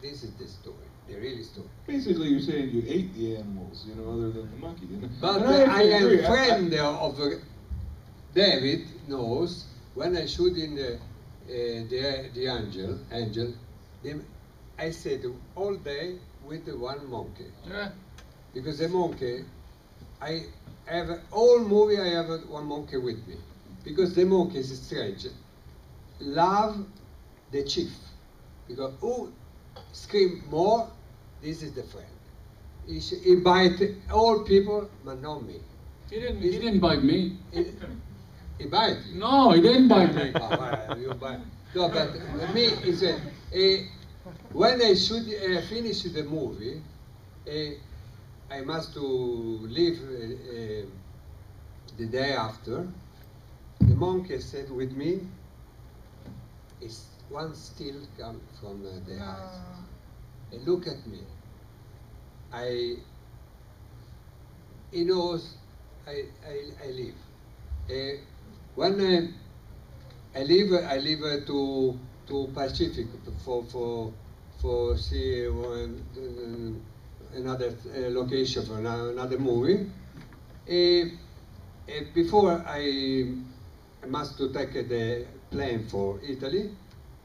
This is the story, the real story. Basically, you're saying you ate the animals, you know, other than the monkey. You know? But I am a friend of David knows when I shoot in the angel, I said all day with the one monkey. Yeah. Because the monkey, I have all movie I have one monkey with me. Because the monkey is strange. Love the chief. Because who scream more, this is the friend. He bite all people, but not me. He didn't bite me. He bite you. No, he didn't bite me. Oh, well, you bite. No, but me is when I should finish the movie, I must to leave the day after. The monkey said with me, is one still come from the eyes. And look at me. He knows I live. When I live to Pacific for see another location for another movie. Before I must to take the plane for Italy,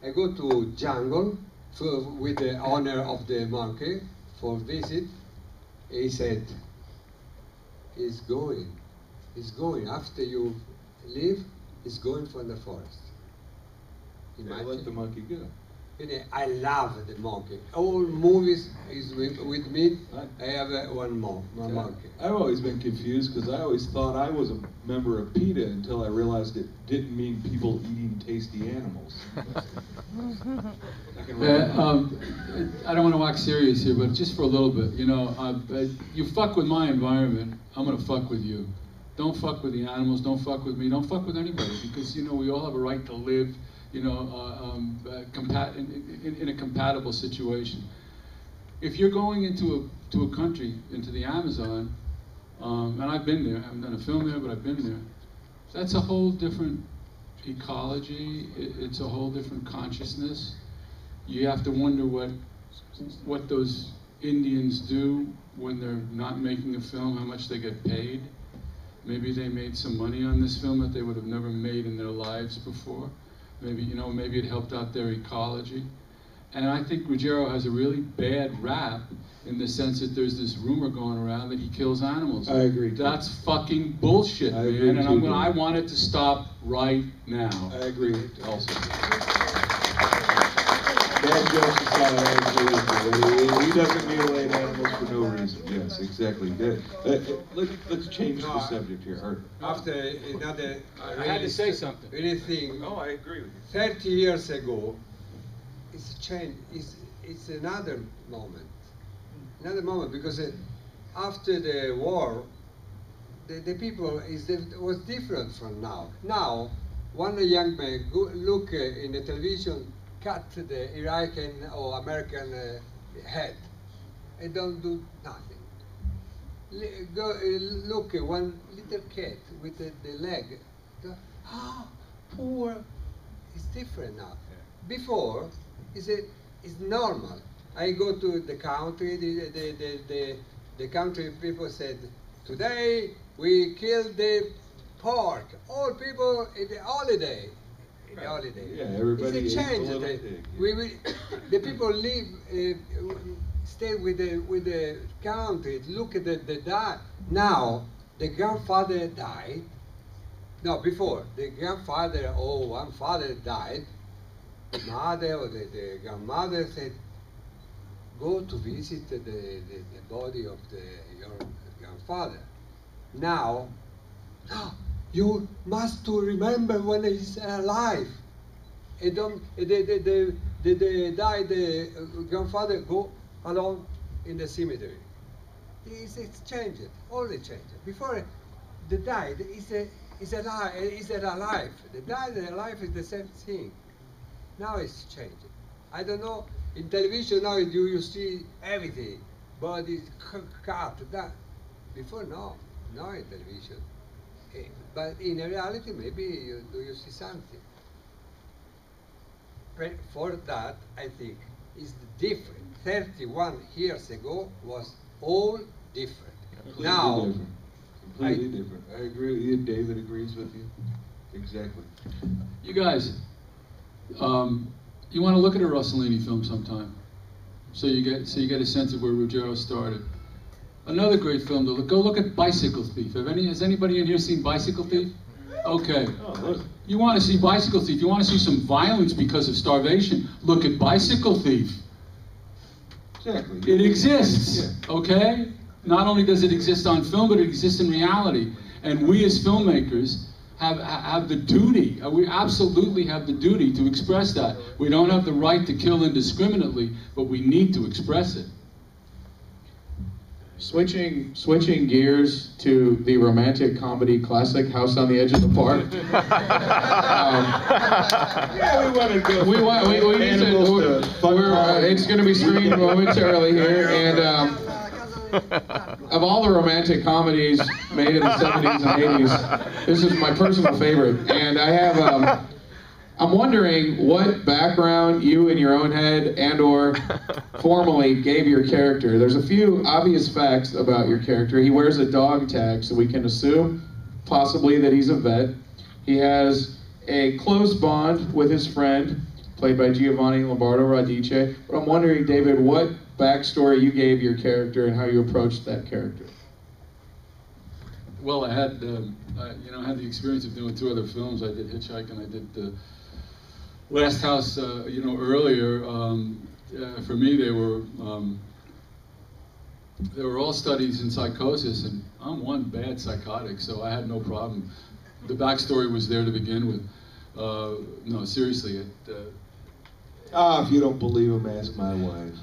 I go to jungle with the owner of the monkey for visit. He said, he's going after you leave, he's going from the forest. Imagine. Let the monkey go. I love the monkey. All movies is with me. I have one monkey. I've always been confused because I always thought I was a member of PETA until I realized it didn't mean people eating tasty animals. I don't want to wax serious here, but just for a little bit, you know, you fuck with my environment, I'm gonna fuck with you. Don't fuck with the animals. Don't fuck with me. Don't fuck with anybody, because you know we all have a right to live, you know, in a compatible situation. If you're going into a country, into the Amazon, and I've been there. I haven't done a film there, but I've been there. That's a whole different ecology. It's a whole different consciousness. You have to wonder what those Indians do when they're not making a film, how much they get paid. Maybe they made some money on this film that they would have never made in their lives before. Maybe, you know, maybe it helped out their ecology. And I think Ruggero has a really bad rap in the sense that there's this rumor going around that he kills animals. I agree. That's fucking bullshit, man. And I want it to stop right now. I agree also. Bad jokes aside, I agree with you. He doesn't mutilate animals for no reason. Yes, exactly. Let's change the subject here. Art. After another... I had to say something. Anything. No, I agree with you. 30 years ago, it's changed. It's another moment. Another moment, because after the war, the people was different from now. Now, one young man look in the television, cut the Iraqi or American head, and don't do nothing. Look, one little cat with the leg. Poor. It's different now. Before, it's normal. I go to the country. The country people said, today we killed the pork. All people in the holiday. Yeah, everybody it's a change. Pig, yeah. The people live, stay with the country. Look at the die. Now the grandfather died. No, before the grandfather or one father died. The mother or the grandmother said, go to visit the body of your grandfather. Now, you must to remember when he's alive. And don't, the grandfather go along in the cemetery. It's changed, only changed. Before the died is alive. The died and alive is the same thing. Now it's changed. I don't know. In television now you see everything, bodies cut. That before no in television. But in reality, maybe you see something. For that, I think is different. 31 years ago was all different. Completely Now, different. Completely different. I agree with you. David agrees with you. Exactly. You guys, you want to look at a Rossellini film sometime, so you get a sense of where Ruggero started. Another great film to look. Go look at Bicycle Thief. Has anybody in here seen Bicycle Thief? Okay. Oh, You want to see Bicycle Thief? You want to see some violence because of starvation? Look at Bicycle Thief. exactly. It exists. Yeah. Okay. Not only does it exist on film, but it exists in reality. And we as filmmakers have the duty, we absolutely have the duty to express that. We don't have the right to kill indiscriminately, but we need to express it. Switching gears to the romantic comedy classic House on the Edge of the Park. Yeah, we want to go. We need to. It's going to be screened momentarily here, and of all the romantic comedies made in the 70s and 80s, this is my personal favorite. And I have, I'm wondering what background you in your own head and/or formally gave your character. There's a few obvious facts about your character. He wears a dog tag, so we can assume possibly that he's a vet. He has a close bond with his friend, played by Giovanni Lombardo Radice. But I'm wondering, David, what backstory you gave your character and how you approached that character. Well, I had the experience of doing 2 other films. I did Hitchhike and I did the Last House, earlier. For me, they were all studies in psychosis, and I'm one bad psychotic, so I had no problem. The backstory was there to begin with. No, seriously. If you don't believe him, ask my wife.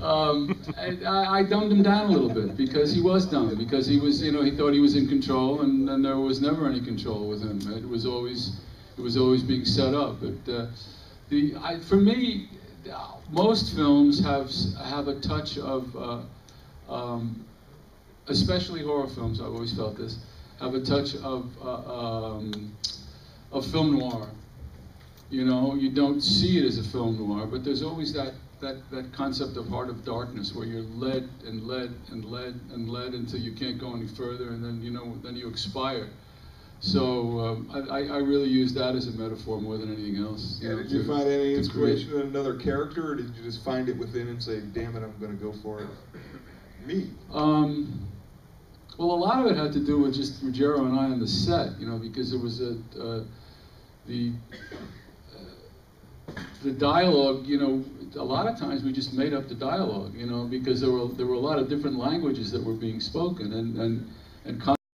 I dumbed him down a little bit because he was dumb, because he was, he thought he was in control, and there was never any control with him. It was always being set up. But for me, most films have a touch of, especially horror films. I've always felt this, have a touch of film noir. You don't see it as a film noir, but there's always that concept of Heart of Darkness, where you're led and led and led and led until you can't go any further, and then then you expire. So I really use that as a metaphor more than anything else. Did you find any inspiration in another character, or did you just find it within and say, "Damn it, I'm going to go for it"? Me. Well, a lot of it had to do with just Ruggero and I on the set, because there was the dialogue, a lot of times we just made up the dialogue, because there were a lot of different languages that were being spoken, and